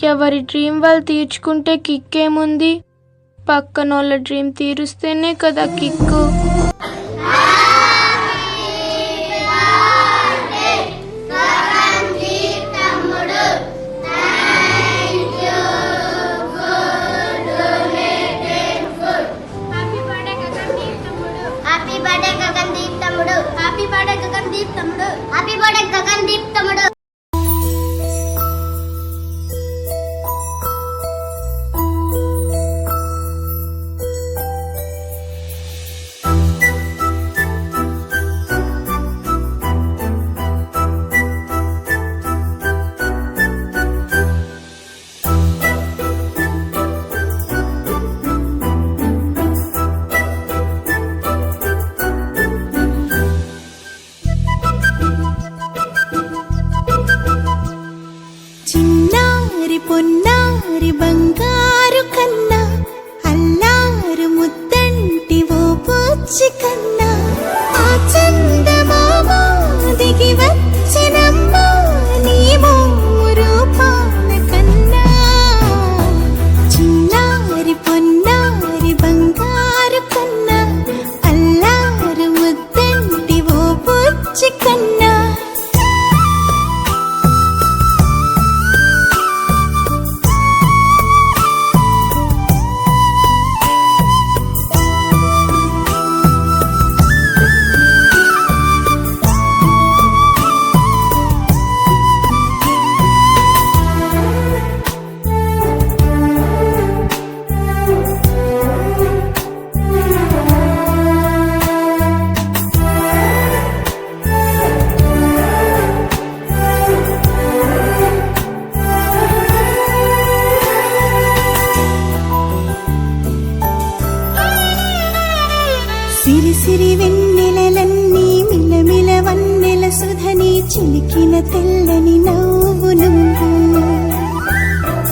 ఎవరి డ్రీమ్ వాళ్ళు తీర్చుకుంటే కిక్కేముంది, పక్కనోళ్ళ డ్రీమ్ తీరుస్తేనే కదా కిక్కు. పొన్నారి బంగారు కన్నా అల్లారు ముద్దంటి ఓ పూచి కన్నా ఆ చందమామ దిగి వచ్చినమ్మా నీ రూపాల కన్నా. చిన్నారి పొన్నారి బంగారు కన్నా అల్లారు ముద్దంటి ఓ పూచి కన్నా. సిరి సిరి వెన్నెలలన్నీ మిలమిల వన్నెల సుధని చిలికిన తెల్లని నవ్వు నువ్వు.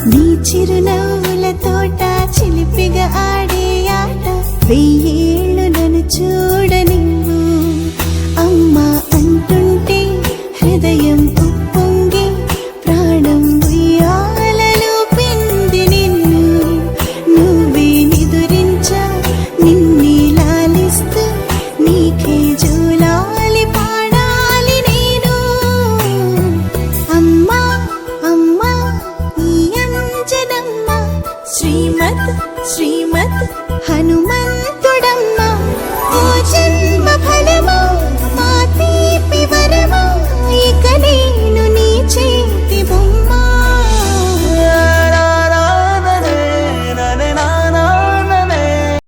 నీ చిరునవ్వుల తోట చిలిపిగా ఆడే ఆట వెయ్యేళ్ళు